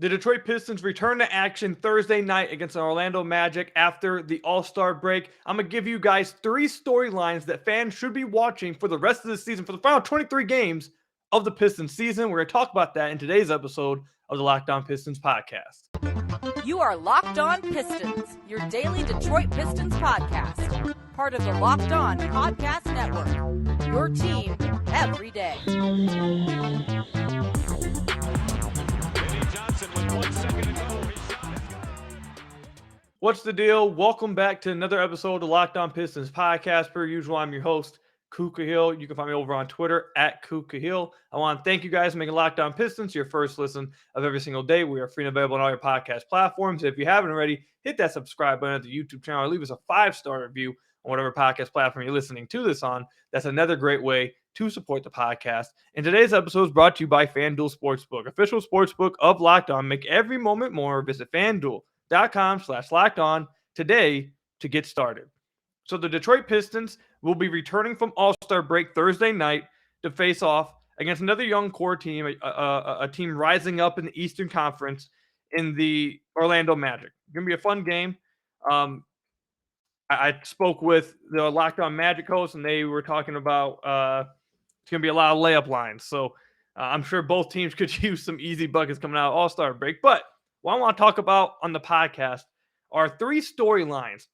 The Detroit Pistons return to action Thursday night against the Orlando Magic after the All-Star break. I'm going to give you guys 3 storylines that fans should be watching for the rest of the season, for the final 23 games of the Pistons season. We're going to talk about that in today's episode of the Locked On Pistons podcast. You are Locked On Pistons, your daily Detroit Pistons podcast. Part of the Locked On Podcast Network, your team every day. What's the deal? Welcome back to another episode of the Locked On Pistons podcast. Per usual, I'm your host, Kuka Hill. You can find me over on Twitter at Kuka Hill. I want to thank you guys for making Locked On Pistons your first listen of every single day. We are free and available on all your podcast platforms. If you haven't already, hit that subscribe button at the YouTube channel or leave us a 5-star review on whatever podcast platform you're listening to this on. That's another great way to support the podcast. And today's episode is brought to you by FanDuel Sportsbook, official sportsbook of Locked On. Make every moment more. Visit FanDuel.com/Locked On today to get started. So the Detroit Pistons will be returning from All-Star break Thursday night to face off against another young core team, a team rising up in the Eastern Conference in the Orlando Magic. It's going to be a fun game. I spoke with the Locked On Magic host, and they were talking about it's going to be a lot of layup lines. So I'm sure both teams could use some easy buckets coming out of All-Star break. But what I want to talk about on the podcast are 3 storylines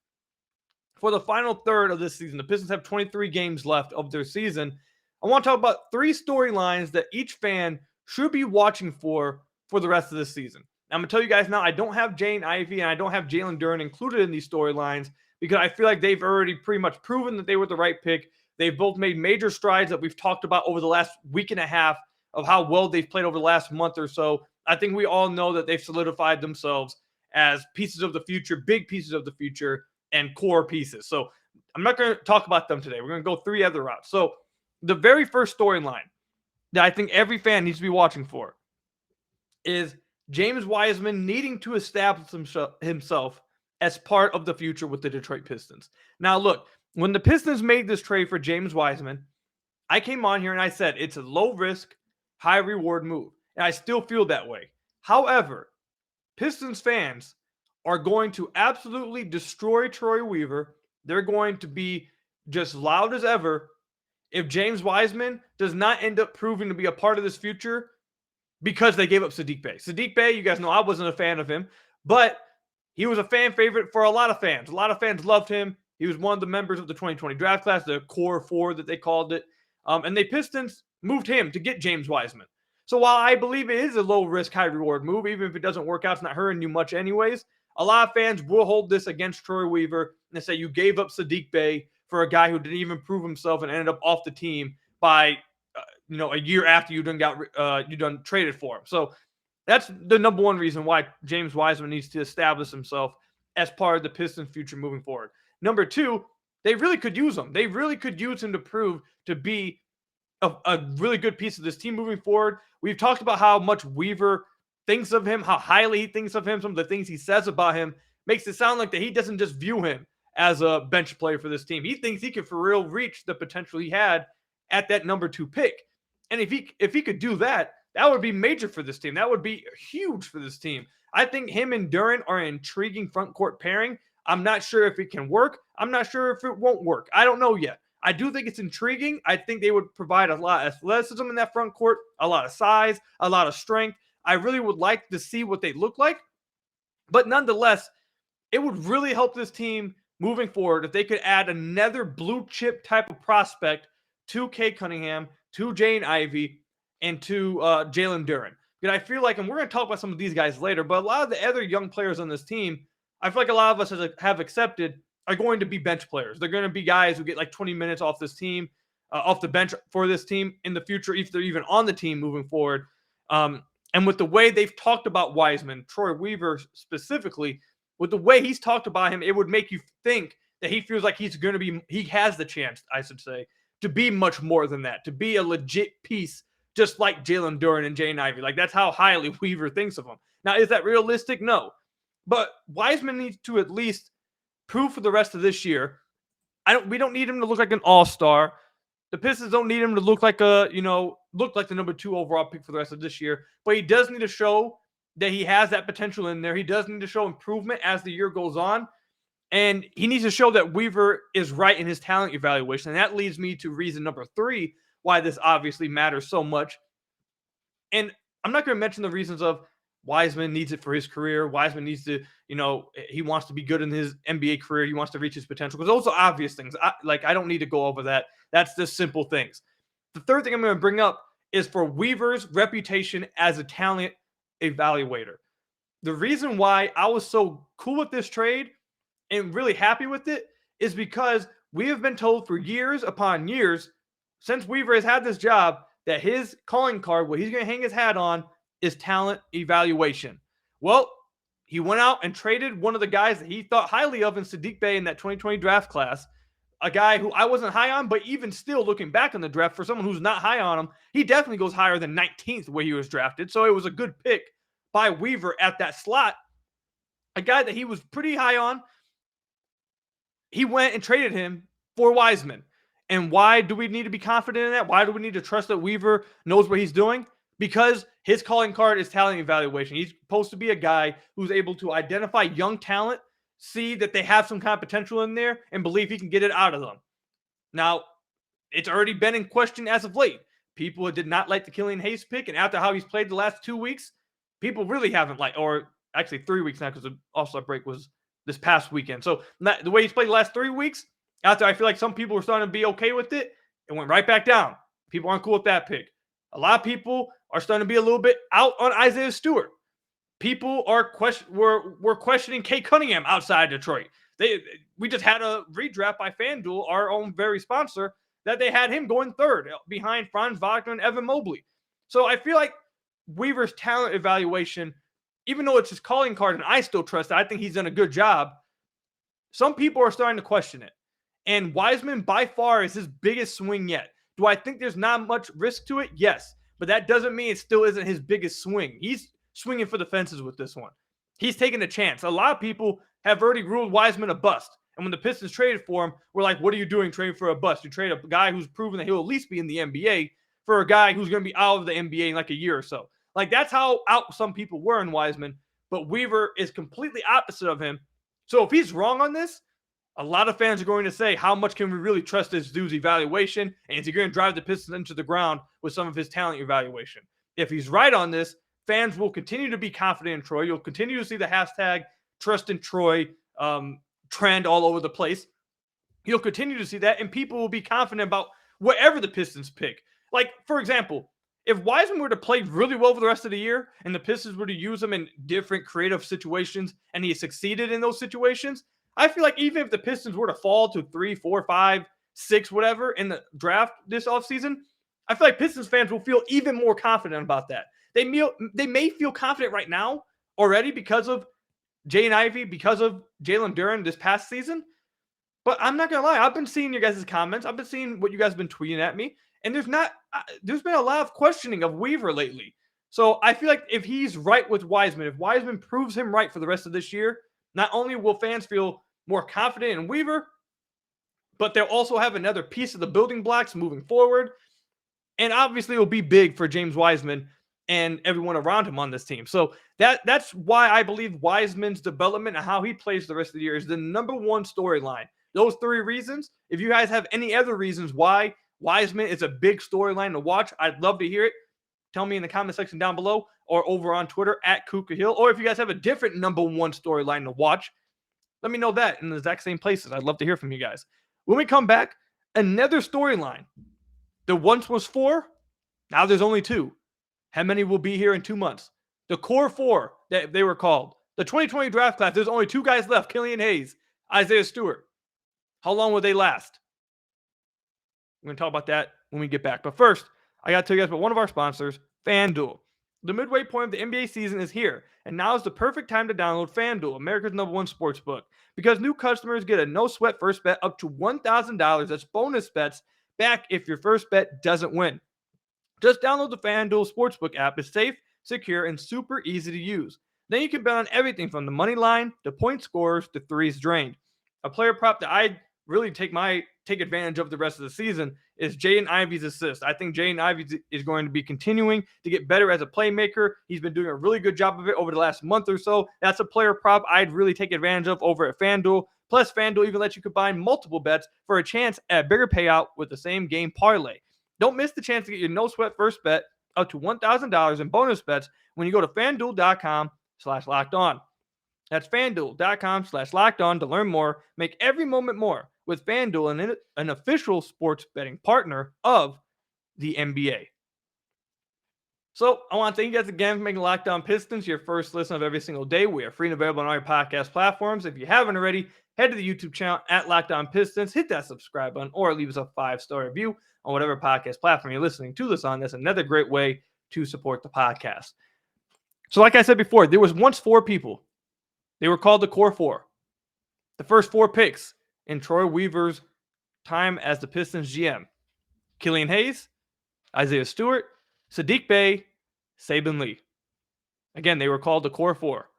for the final third of this season. The Pistons have 23 games left of their season. I want to talk about 3 storylines that each fan should be watching for the rest of this season. Now, I'm going to tell you guys now, I don't have Jaden Ivey and I don't have Jalen Duren included in these storylines because I feel like they've already pretty much proven that they were the right pick. They've both made major strides that we've talked about over the last week and a half of how well they've played over the last month or so. I think we all know that they've solidified themselves as pieces of the future, big pieces of the future, and core pieces. So I'm not going to talk about them today. We're going to go 3 other routes. So the very first storyline that I think every fan needs to be watching for is James Wiseman needing to establish himself as part of the future with the Detroit Pistons. Now, look, when the Pistons made this trade for James Wiseman, I came on here and I said it's a low-risk, high-reward move. And I still feel that way. However, Pistons fans are going to absolutely destroy Troy Weaver. They're going to be just loud as ever if James Wiseman does not end up proving to be a part of this future because they gave up Saddiq Bey. Saddiq Bey, you guys know I wasn't a fan of him, but he was a fan favorite for a lot of fans. A lot of fans loved him. He was one of the members of the 2020 draft class, the core 4 that they called it. And the Pistons moved him to get James Wiseman. So while I believe it is a low-risk, high-reward move, even if it doesn't work out, it's not hurting you much anyways, a lot of fans will hold this against Troy Weaver and say you gave up Saddiq Bey for a guy who didn't even prove himself and ended up off the team by a year after you done traded for him. So that's the number one reason why James Wiseman needs to establish himself as part of the Pistons' future moving forward. Number 2, they really could use him. They really could use him to prove to be a really good piece of this team moving forward. We've talked about how much Weaver thinks of him, how highly he thinks of him. Some of the things he says about him makes it sound like that he doesn't just view him as a bench player for this team. He thinks he could for real reach the potential he had at that number 2 pick. And if he could do that, that would be major for this team. That would be huge for this team. I think him and Duren are an intriguing front court pairing. I'm not sure if it can work. I'm not sure if it won't work. I don't know yet. I do think it's intriguing. I think they would provide a lot of athleticism in that front court, a lot of size, a lot of strength. I really would like to see what they look like. But nonetheless, it would really help this team moving forward if they could add another blue chip type of prospect to Cade Cunningham, to Jaden Ivey, and to Jalen Duren. Because I feel like, and we're going to talk about some of these guys later, but a lot of the other young players on this team, I feel like a lot of us have accepted are going to be bench players. They're going to be guys who get like 20 minutes off this team, off the bench for this team in the future, if they're even on the team moving forward. And with the way they've talked about Wiseman, Troy Weaver specifically, with the way he's talked about him, it would make you think that he feels like he has the chance, I should say, to be much more than that, to be a legit piece, just like Jalen Duren and Jaden Ivey. Like, that's how highly Weaver thinks of him. Now, is that realistic? No. But Wiseman needs to at least prove for the rest of this year. We don't need him to look like an all-star. The Pistons don't need him to look like the number 2 overall pick for the rest of this year. But he does need to show that he has that potential in there. He does need to show improvement as the year goes on. And he needs to show that Weaver is right in his talent evaluation. And that leads me to reason number 3 why this obviously matters so much. And I'm not going to mention the reasons of Wiseman needs it for his career. Wiseman needs to, he wants to be good in his NBA career. He wants to reach his potential. Because those are obvious things. I don't need to go over that. That's just simple things. The third thing I'm going to bring up is for Weaver's reputation as a talent evaluator. The reason why I was so cool with this trade and really happy with it is because we have been told for years upon years since Weaver has had this job that his calling card, what he's going to hang his hat on, is talent evaluation. Well, he went out and traded one of the guys that he thought highly of in Saddiq Bey in that 2020 draft class, a guy who I wasn't high on, but even still looking back on the draft, for someone who's not high on him, he definitely goes higher than 19th where he was drafted. So it was a good pick by Weaver at that slot. A guy that he was pretty high on, he went and traded him for Wiseman. And why do we need to be confident in that? Why do we need to trust that Weaver knows what he's doing? Because his calling card is talent evaluation. He's supposed to be a guy who's able to identify young talent, see that they have some kind of potential in there, and believe he can get it out of them. Now, it's already been in question as of late. People did not like the Killian Hayes pick, and after how he's played the last 2 weeks, people really haven't liked, or actually 3 weeks now because the All-Star break was this past weekend. So the way he's played the last 3 weeks, after I feel like some people were starting to be okay with it, it went right back down. People aren't cool with that pick. A lot of people are starting to be a little bit out on Isaiah Stewart. People are were questioning Kate Cunningham outside Detroit. We just had a redraft by FanDuel, our own very sponsor, that they had him going third behind Franz Wagner and Evan Mobley. So I feel like Weaver's talent evaluation, even though it's his calling card and I still trust it, I think he's done a good job, some people are starting to question it. And Wiseman by far is his biggest swing yet. Do I think there's not much risk to it? Yes. But that doesn't mean it still isn't his biggest swing. He's swinging for the fences with this one. He's taking a chance. A lot of people have already ruled Wiseman a bust. And when the Pistons traded for him, we're like, what are you doing trading for a bust? You trade a guy who's proven that he'll at least be in the NBA for a guy who's going to be out of the NBA in like a year or so. Like, that's how out some people were in Wiseman. But Weaver is completely opposite of him. So if he's wrong on this, a lot of fans are going to say, how much can we really trust this dude's evaluation? And is he going to drive the Pistons into the ground with some of his talent evaluation? If he's right on this, fans will continue to be confident in Troy. You'll continue to see the hashtag trust in Troy trend all over the place. You'll continue to see that, and people will be confident about whatever the Pistons pick. Like, for example, if Wiseman were to play really well for the rest of the year and the Pistons were to use him in different creative situations and he succeeded in those situations, I feel like even if the Pistons were to fall to 3, 4, 5, 6, whatever in the draft this offseason, I feel like Pistons fans will feel even more confident about that. They may feel confident right now already because of Jaden Ivey, because of Jalen Duren this past season. But I'm not going to lie. I've been seeing your guys' comments. I've been seeing what you guys have been tweeting at me. And there's been a lot of questioning of Weaver lately. So I feel like if he's right with Wiseman, if Wiseman proves him right for the rest of this year, not only will fans feel more confident in Weaver, but they'll also have another piece of the building blocks moving forward. And obviously it will be big for James Wiseman and everyone around him on this team. So that's why I believe Wiseman's development and how he plays the rest of the year is the number one storyline. Those 3 reasons. If you guys have any other reasons why Wiseman is a big storyline to watch, I'd love to hear it. Tell me in the comment section down below or over on Twitter at Kuka Hill. Or if you guys have a different number one storyline to watch, let me know that in the exact same places. I'd love to hear from you guys. When we come back, another storyline. There once was 4. Now there's only 2. How many will be here in 2 months? The core 4 that they were called. The 2020 draft class, there's only 2 guys left. Killian Hayes, Isaiah Stewart. How long will they last? We're going to talk about that when we get back. But first, I got to tell you guys about one of our sponsors, FanDuel. The midway point of the NBA season is here, and now is the perfect time to download FanDuel, America's #1 sportsbook, because new customers get a no-sweat first bet up to $1,000. That's bonus bets back if your first bet doesn't win. Just download the FanDuel Sportsbook app. It's safe, secure, and super easy to use. Then you can bet on everything from the money line to point scores to threes drained. A player prop that I'd really take my take advantage of the rest of the season is Jaden Ivey's assist. I think Jaden Ivey is going to be continuing to get better as a playmaker. He's been doing a really good job of it over the last month or so. That's a player prop I'd really take advantage of over at FanDuel. Plus, FanDuel even lets you combine multiple bets for a chance at a bigger payout with the same game parlay. Don't miss the chance to get your no-sweat first bet up to $1,000 in bonus bets when you go to FanDuel.com/lockedon. That's FanDuel.com/lockedon to learn more. Make every moment more with FanDuel, an official sports betting partner of the NBA. So I want to thank you guys again for making Locked On Pistons your first listen of every single day. We are free and available on all your podcast platforms. If you haven't already, head to the YouTube channel at Locked On Pistons, hit that subscribe button, or leave us a 5-star review on whatever podcast platform you're listening to this on. That's another great way to support the podcast. So like I said before, there was once 4 people. They were called the Core 4. The first 4 picks in Troy Weaver's time as the Pistons GM. Killian Hayes, Isaiah Stewart, Saddiq Bey, Saben Lee. Again, they were called the Core 4.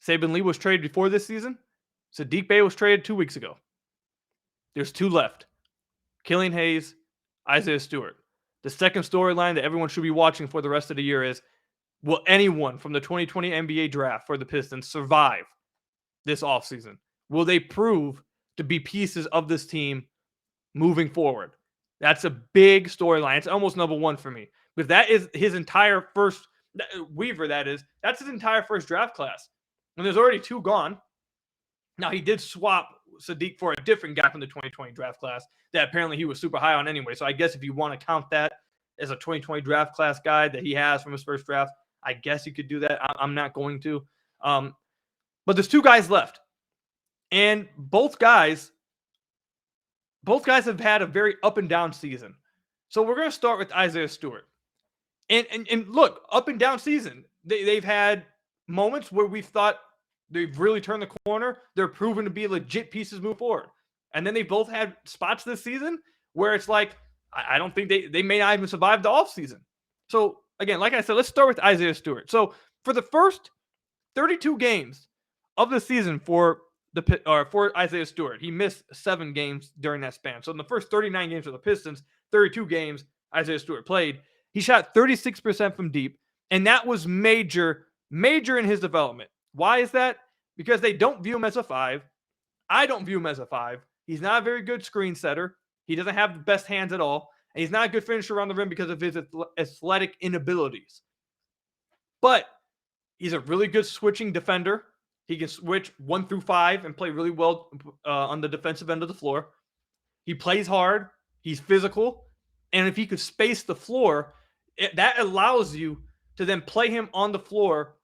Saben Lee was traded before this season. Saddiq Bey was traded 2 weeks ago. There's 2 left. Killian Hayes, Isaiah Stewart. The second storyline that everyone should be watching for the rest of the year is, will anyone from the 2020 NBA draft for the Pistons survive this offseason? Will they prove to be pieces of this team moving forward? That's a big storyline. It's almost number 1 for me. Because that is his entire first, Weaver, that's his entire first draft class. And there's already 2 gone. Now, he did swap Saddiq for a different guy from the 2020 draft class that apparently he was super high on anyway. So I guess if you want to count that as a 2020 draft class guy that he has from his first draft, I guess you could do that. I'm not going to. But there's 2 guys left. And both guys have had a very up and down season. So we're going to start with Isaiah Stewart. And look, up and down season. They've had moments where we've thought they've really turned the corner. They're proven to be legit pieces move forward. And then they both had spots this season where it's like, I don't think they may not even survive the offseason. So again, like I said, let's start with Isaiah Stewart. So for the first 32 games of the season for Isaiah Stewart, he missed 7 games during that span. So in the first 39 games for the Pistons, 32 games Isaiah Stewart played, he shot 36% from deep, and that was major in his development. Why is that? Because they don't view him as a 5. I don't view him as a 5. He's not a very good screen setter. He doesn't have the best hands at all. And he's not a good finisher around the rim because of his athletic inabilities. But he's a really good switching defender. He can switch 1 through 5 and play really well on the defensive end of the floor. He plays hard. He's physical. And if he could space the floor, that allows you to then play him on the floor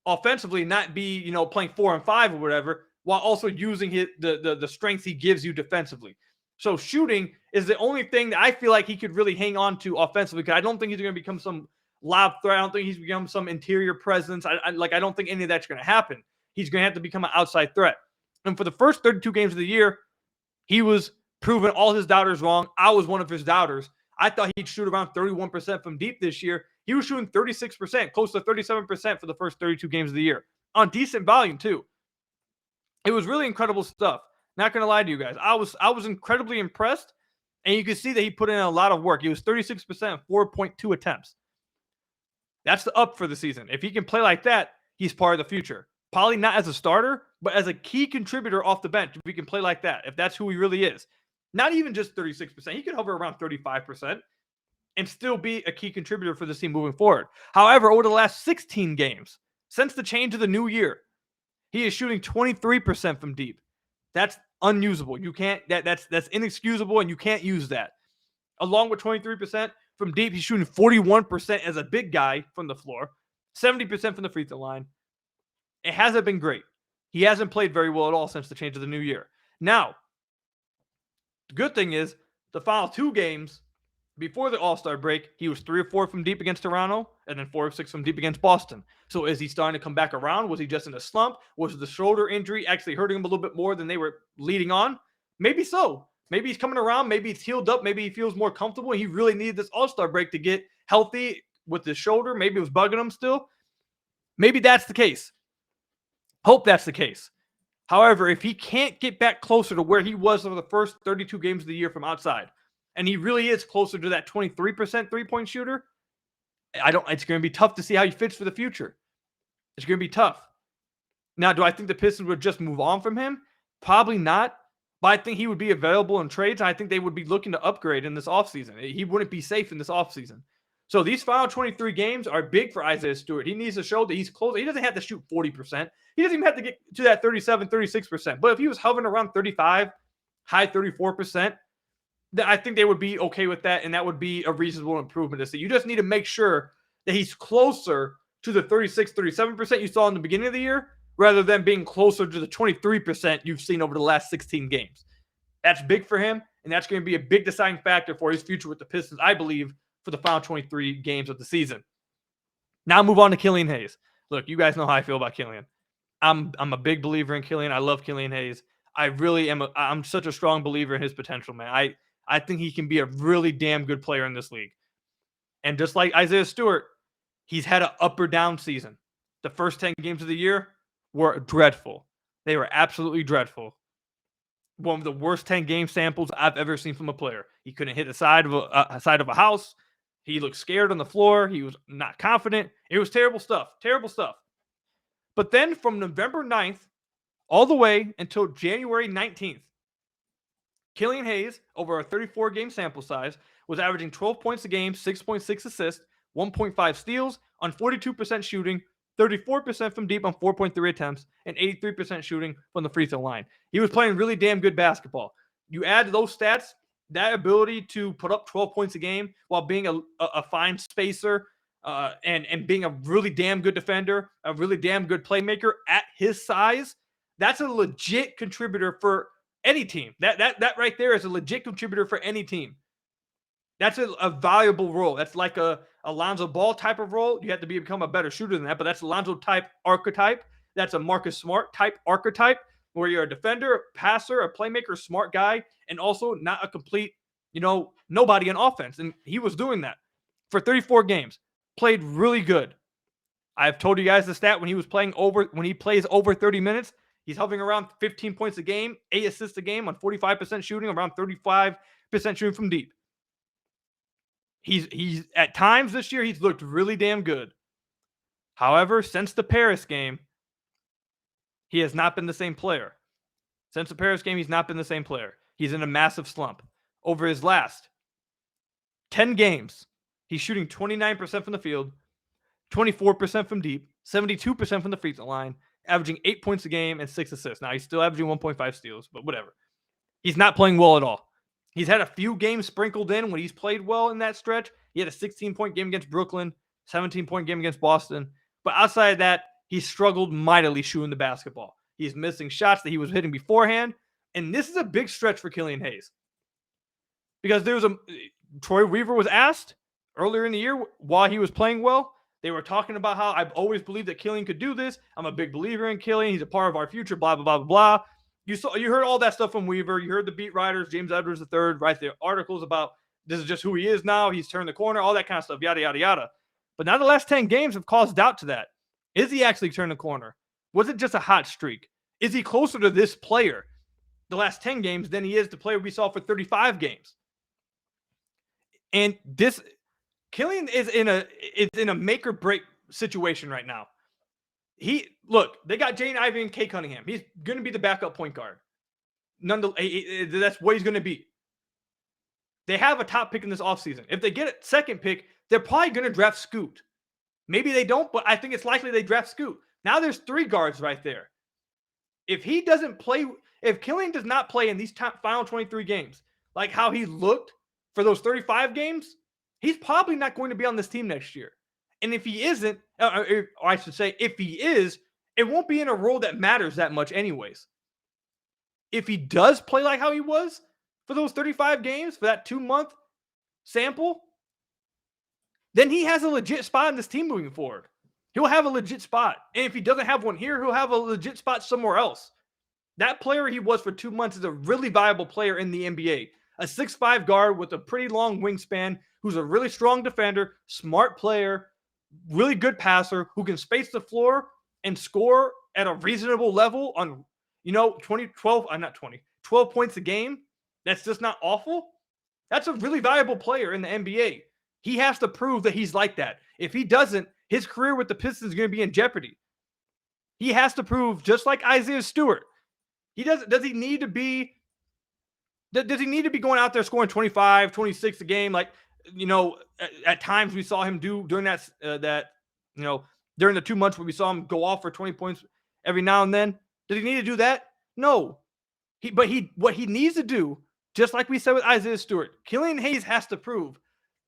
offensively, not be, playing 4 and 5 or whatever, while also using the strengths he gives you defensively. So shooting is the only thing that I feel like he could really hang on to offensively, because I don't think he's going to become some lob threat. I don't think he's become some interior presence. I don't think any of that's going to happen. He's going to have to become an outside threat. And for the first 32 games of the year, he was proving all his doubters wrong. I was one of his doubters. I thought he'd shoot around 31% from deep this year. He was shooting 36%, close to 37% for the first 32 games of the year, on decent volume too. It was really incredible stuff. Not going to lie to you guys. I was incredibly impressed, and you can see that he put in a lot of work. He was 36%, 4.2 attempts. That's the up for the season. If he can play like that, he's part of the future. Probably not as a starter, but as a key contributor off the bench, if he can play like that, if that's who he really is. Not even just 36%. He could hover around 35% and still be a key contributor for this team moving forward. However, over the last 16 games, since the change of the new year, he is shooting 23% from deep. That's unusable. You can't. That's inexcusable, and you can't use that. Along with 23% from deep, he's shooting 41% as a big guy from the floor, 70% from the free throw line. It hasn't been great. He hasn't played very well at all since the change of the new year. Now, the good thing is, the final 2 games before the All-Star break, he was 3 of 4 from deep against Toronto, and then 4 of 6 from deep against Boston. So is he starting to come back around? Was he just in a slump? Was the shoulder injury actually hurting him a little bit more than they were leading on? Maybe so. Maybe he's coming around. Maybe he's healed up. Maybe he feels more comfortable. He really needed this All-Star break to get healthy with his shoulder. Maybe it was bugging him still. Maybe that's the case. Hope that's the case. However, if he can't get back closer to where he was over the first 32 games of the year from outside, and he really is closer to that 23% three-point shooter, it's going to be tough to see how he fits for the future. It's going to be tough. Now, do I think the Pistons would just move on from him? Probably not. But I think he would be available in trades. And I think they would be looking to upgrade in this offseason. He wouldn't be safe in this offseason. So these final 23 games are big for Isaiah Stewart. He needs to show that he's close. He doesn't have to shoot 40%. He doesn't even have to get to that 37, 36%. But if he was hovering around 35, high 34%, then I think they would be okay with that. And that would be a reasonable improvement to see. You just need to make sure that he's closer to the 36, 37% you saw in the beginning of the year, rather than being closer to the 23% you've seen over the last 16 games. That's big for him, and that's going to be a big deciding factor for his future with the Pistons, I believe, for the final 23 games of the season. Now move on to Killian Hayes. Look, you guys know how I feel about Killian. I'm a big believer in Killian. I love Killian Hayes. I really am. I'm such a strong believer in his potential, man. I think he can be a really damn good player in this league. And just like Isaiah Stewart, he's had an up or down season. The first 10 games of the year were dreadful. They were absolutely dreadful. One of the worst 10 game samples I've ever seen from a player. He couldn't hit the side of a house. He looked scared on the floor. He was not confident. It was terrible stuff. Terrible stuff. But then from November 9th all the way until January 19th, Killian Hayes, over a 34-game sample size, was averaging 12 points a game, 6.6 assists, 1.5 steals on 42% shooting, 34% from deep on 4.3 attempts, and 83% shooting from the free throw line. He was playing really damn good basketball. You add to those stats, that ability to put up 12 points a game while being a fine spacer and being a really damn good defender, a really damn good playmaker at his size, that's a legit contributor for any team. That right there is a legit contributor for any team. That's a valuable role. That's like a Alonzo Ball type of role. You have to become a better shooter than that, but that's Alonzo type archetype. That's a Marcus Smart type archetype, where you're a defender, a passer, a playmaker, smart guy, and also not a complete, nobody in offense. And he was doing that for 34 games. Played really good. I've told you guys the stat when he plays over 30 minutes, he's hovering around 15 points a game, 8 assists a game on 45% shooting, around 35% shooting from deep. He's at times this year, he's looked really damn good. However, since the Paris game, he has not been the same player. Since the Paris game, he's not been the same player. He's in a massive slump. Over his last 10 games, he's shooting 29% from the field, 24% from deep, 72% from the free throw line, averaging 8 points a game and 6 assists. Now, he's still averaging 1.5 steals, but whatever. He's not playing well at all. He's had a few games sprinkled in when he's played well in that stretch. He had a 16-point game against Brooklyn, 17-point game against Boston. But outside of that, he struggled mightily shooting the basketball. He's missing shots that he was hitting beforehand. And this is a big stretch for Killian Hayes. Because Troy Weaver was asked earlier in the year while he was playing well. They were talking about how I've always believed that Killian could do this. I'm a big believer in Killian. He's a part of our future, blah, blah, blah, blah, blah. You heard all that stuff from Weaver. You heard the beat writers, James Edwards III, write their articles about this is just who he is now. He's turned the corner, all that kind of stuff, yada, yada, yada. But now the last 10 games have caused doubt to that. Is he actually turned the corner? Was it just a hot streak? Is he closer to this player the last 10 games than he is the player we saw for 35 games? And Killian is in a make or break situation right now. They got Jane Ivey and Kay Cunningham. He's going to be the backup point guard. That's what he's going to be. They have a top pick in this offseason. If they get a second pick, they're probably going to draft Scoot. Maybe they don't, but I think it's likely they draft Scoot. Now there's 3 guards right there. If Killian does not play in these final 23 games, like how he looked for those 35 games, he's probably not going to be on this team next year. And if he isn't, or I should say, if he is, it won't be in a role that matters that much anyways. If he does play like how he was for those 35 games, for that 2-month sample, then he has a legit spot in this team moving forward. He'll have a legit spot. And if he doesn't have one here, he'll have a legit spot somewhere else. That player he was for 2 months is a really viable player in the NBA. A 6'5" guard with a pretty long wingspan, who's a really strong defender, smart player, really good passer, who can space the floor and score at a reasonable level on 12 points a game. That's just not awful. That's a really valuable player in the NBA. He has to prove that he's like that. If he doesn't, his career with the Pistons is going to be in jeopardy. He has to prove, just like Isaiah Stewart. Does he need to be going out there scoring 25, 26 a game? Like, at times we saw him do during during the 2 months where we saw him go off for 20 points every now and then. Does he need to do that? No. What he needs to do, just like we said with Isaiah Stewart, Killian Hayes has to prove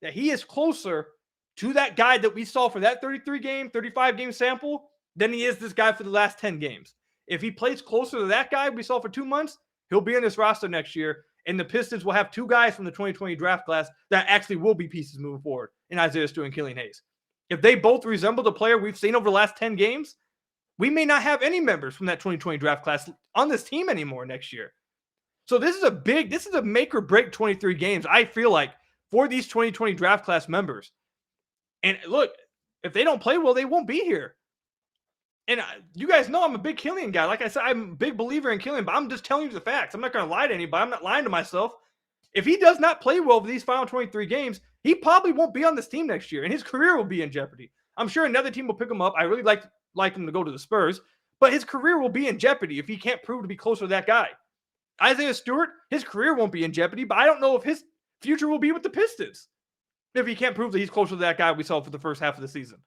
that he is closer to that guy that we saw for that 35 game sample than he is this guy for the last 10 games. If he plays closer to that guy we saw for 2 months, he'll be in this roster next year, and the Pistons will have 2 guys from the 2020 draft class that actually will be pieces moving forward in Isaiah Stewart and Killian Hayes. If they both resemble the player we've seen over the last 10 games, we may not have any members from that 2020 draft class on this team anymore next year. So this is a make or break 23 games, I feel like, for these 2020 draft class members. And look, if they don't play well, they won't be here. And you guys know I'm a big Killian guy. Like I said, I'm a big believer in Killian, but I'm just telling you the facts. I'm not going to lie to anybody. I'm not lying to myself. If he does not play well for these final 23 games, he probably won't be on this team next year, and his career will be in jeopardy. I'm sure another team will pick him up. I really like him to go to the Spurs, but his career will be in jeopardy if he can't prove to be closer to that guy. Isaiah Stewart, his career won't be in jeopardy, but I don't know if his future will be with the Pistons if he can't prove that he's closer to that guy we saw for the first half of the season.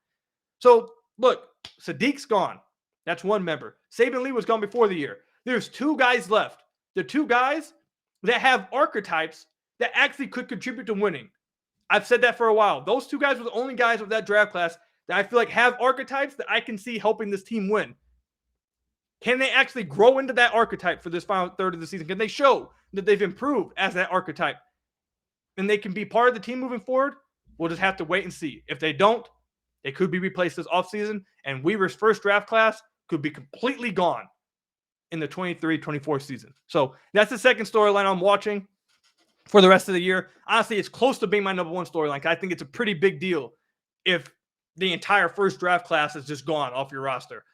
So, look, Saddiq's gone. That's one member. Saban Lee was gone before the year. There's 2 guys left. The 2 guys that have archetypes that actually could contribute to winning. I've said that for a while. Those 2 guys were the only guys of that draft class that I feel like have archetypes that I can see helping this team win. Can they actually grow into that archetype for this final third of the season? Can they show that they've improved as that archetype and they can be part of the team moving forward? We'll just have to wait and see. If they don't, they could be replaced this offseason, and Weaver's first draft class could be completely gone in the 23-24 season. So that's the second storyline I'm watching for the rest of the year. Honestly, it's close to being my number 1 storyline. I think it's a pretty big deal if the entire first draft class is just gone off your roster.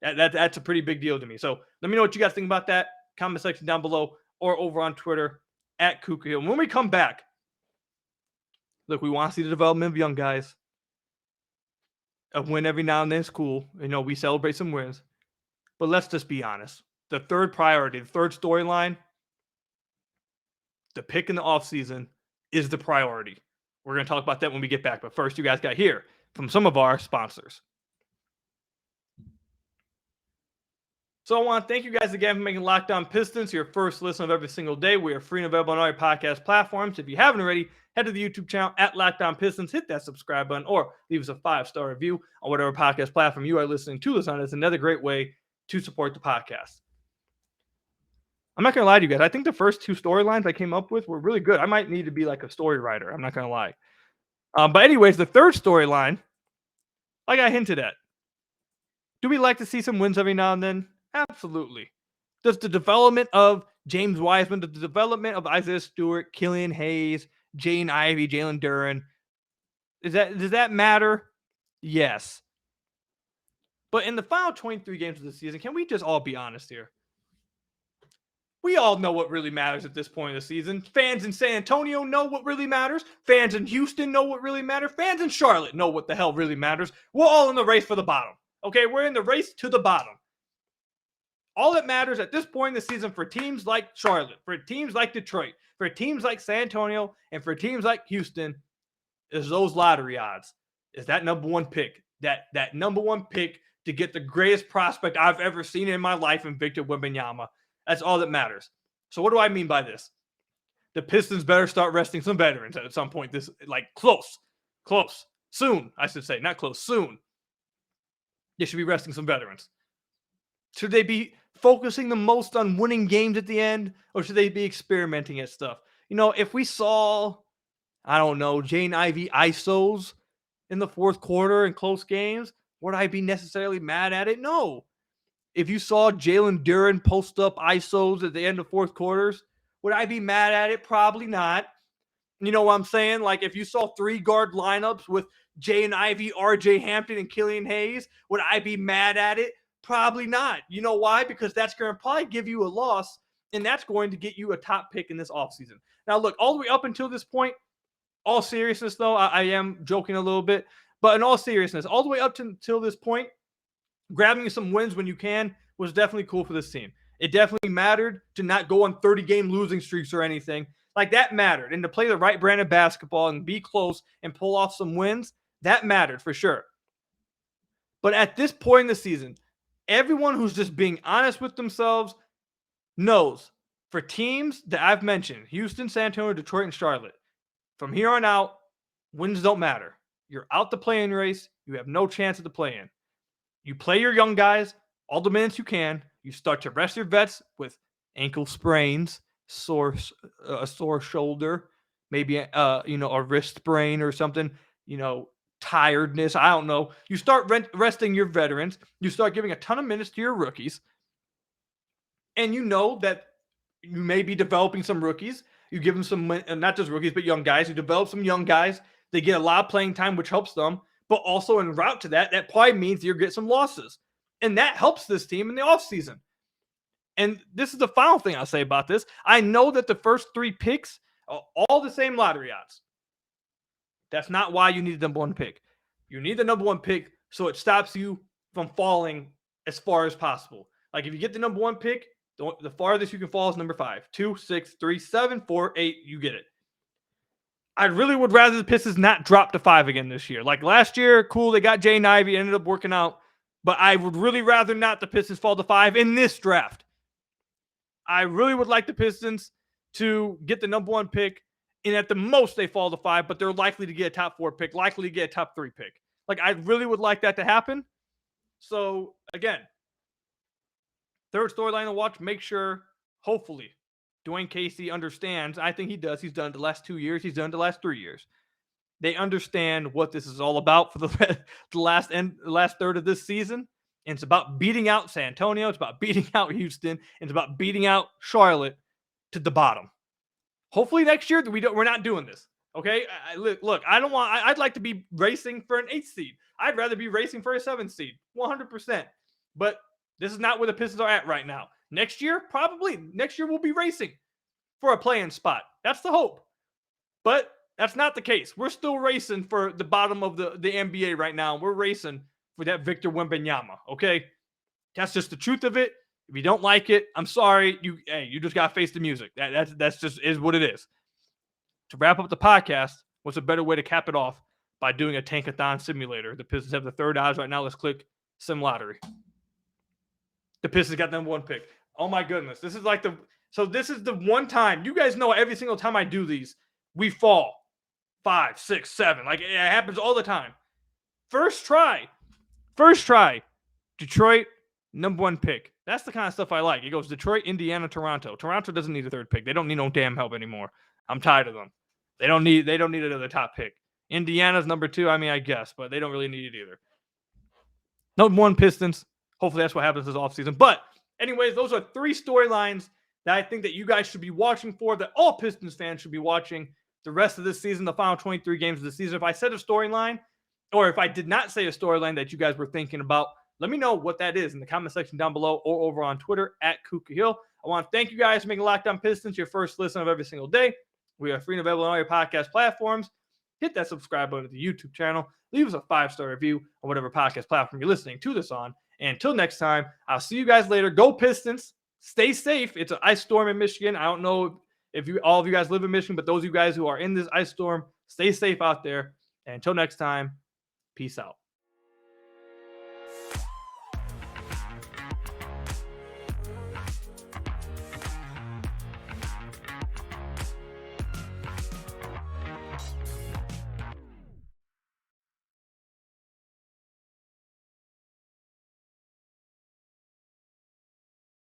That's a pretty big deal to me. So let me know what you guys think about that. Comment section down below or over on Twitter at Kuka. And when we come back, look, we want to see the development of young guys. A win every now and then is cool. We celebrate some wins. But let's just be honest. The third priority, the third storyline, the pick in the offseason is the priority. We're going to talk about that when we get back. But first, you guys got to hear from some of our sponsors. So I want to thank you guys again for making Locked On Pistons your first listen of every single day. We are free and available on all your podcast platforms. If you haven't already, head to the YouTube channel at Locked On Pistons, hit that subscribe button, or leave us a 5-star review on whatever podcast platform you are listening to this on. It's another great way to support the podcast. I'm not going to lie to you guys. I think the first 2 storylines I came up with were really good. I might need to be like a story writer. I'm not going to lie. But anyways, the third storyline, like I hinted at, do we like to see some wins every now and then? Absolutely. Does the development of James Wiseman, the development of Isaiah Stewart, Killian Hayes, Jaden Ivey, Jalen Duren, does that matter? Yes. But in the final 23 games of the season, can we just all be honest here? We all know what really matters at this point of the season. Fans in San Antonio know what really matters. Fans in Houston know what really matters. Fans in Charlotte know what the hell really matters. We're all in the race for the bottom. Okay, we're in the race to the bottom. All that matters at this point in the season for teams like Charlotte, for teams like Detroit, for teams like San Antonio, and for teams like Houston is those lottery odds. Is that number 1 pick. That number 1 pick to get the greatest prospect I've ever seen in my life in Victor Wembanyama. That's all that matters. So what do I mean by this? The Pistons better start resting some veterans at some point. Close. Soon, I should say. Not close, soon. They should be resting some veterans. Should they be focusing the most on winning games at the end, or should they be experimenting at stuff? If we saw, I don't know, Jaden Ivey ISOs in the fourth quarter in close games, would I be necessarily mad at it? No. If you saw Jalen Duren post up ISOs at the end of fourth quarters, would I be mad at it? Probably not. You know what I'm saying? Like if you saw 3-guard lineups with Jaden Ivey, RJ Hampton, and Killian Hayes, would I be mad at it? Probably not. You know why? Because that's going to probably give you a loss, and that's going to get you a top pick in this offseason. Now, look, all the way up until this point, all seriousness, though, I am joking a little bit, but in all seriousness, all the way up until this point, grabbing some wins when you can was definitely cool for this team. It definitely mattered to not go on 30-game losing streaks or anything. Like, that mattered. And to play the right brand of basketball and be close and pull off some wins, that mattered for sure. But at this point in the season, everyone who's just being honest with themselves knows for teams that I've mentioned, Houston, San Antonio, Detroit, and Charlotte, from here on out, wins don't matter. You're out the play-in race. You have no chance at the play-in. You play your young guys all the minutes you can. You start to rest your vets with ankle sprains, a sore shoulder, maybe a wrist sprain or something, tiredness. I don't know. You start resting your veterans. You start giving a ton of minutes to your rookies. And you know that you may be developing some rookies. You give them some, not just rookies, but young guys. You develop some young guys. They get a lot of playing time, which helps them. But also en route to that probably means you'll get some losses. And that helps this team in the offseason. And this is the final thing I'll say about this. I know that the first 3 picks are all the same lottery odds. That's not why you need the number 1 pick. You need the number 1 pick so it stops you from falling as far as possible. Like, if you get the number 1 pick, the farthest you can fall is number 5. 2, 6, 3, 7, 4, 8, you get it. I really would rather the Pistons not drop to 5 again this year. Like last year, cool, they got Jaden Ivey, ended up working out. But I would really rather not the Pistons fall to 5 in this draft. I really would like the Pistons to get the number 1 pick, and at the most they fall to 5, but they're likely to get a top 4 pick, likely to get a top 3 pick. Like, I really would like that to happen. So, again, third storyline to watch, make sure, hopefully, Dwayne Casey understands. I think he does. He's done it the last 2 years. He's done it the last 3 years. They understand what this is all about for the last third of this season. And it's about beating out San Antonio. It's about beating out Houston. And it's about beating out Charlotte to the bottom. Hopefully next year we're not doing this. Okay, look, I'd like to be racing for an 8th seed. I'd rather be racing for a 7th seed, 100%. But this is not where the Pistons are at right now. Next year we'll be racing for a play-in spot. That's the hope. But that's not the case. We're still racing for the bottom of the NBA right now. We're racing for that Victor Wembanyama, okay? That's just the truth of it. If you don't like it, I'm sorry. You just got to face the music. That's just is what it is. To wrap up the podcast, what's a better way to cap it off by doing a Tankathon simulator? The Pistons have the third odds right now. Let's click Sim Lottery. The Pistons got number 1 pick. Oh my goodness. This is the one time. You guys know every single time I do these, we fall 5, 6, 7. Like, it happens all the time. First try. Detroit, number 1 pick. That's the kind of stuff I like. It goes Detroit, Indiana, Toronto. Toronto doesn't need a 3rd pick. They don't need no damn help anymore. I'm tired of them. They don't need another top pick. Indiana's number 2, I guess, but they don't really need it either. Number 1 Pistons. Hopefully that's what happens this offseason. But anyways, those are 3 storylines that I think that you guys should be watching for, that all Pistons fans should be watching the rest of this season, the final 23 games of the season. If I said a storyline, or if I did not say a storyline that you guys were thinking about, let me know what that is in the comment section down below or over on Twitter at Kuka Hill. I want to thank you guys for making Locked On Pistons your first listen of every single day. We are free and available on all your podcast platforms. Hit that subscribe button to the YouTube channel. Leave us a 5-star review on whatever podcast platform you're listening to this on. And until next time, I'll see you guys later. Go Pistons. Stay safe. It's an ice storm in Michigan. I don't know if all of you guys live in Michigan, but those of you guys who are in this ice storm, stay safe out there. And until next time, peace out.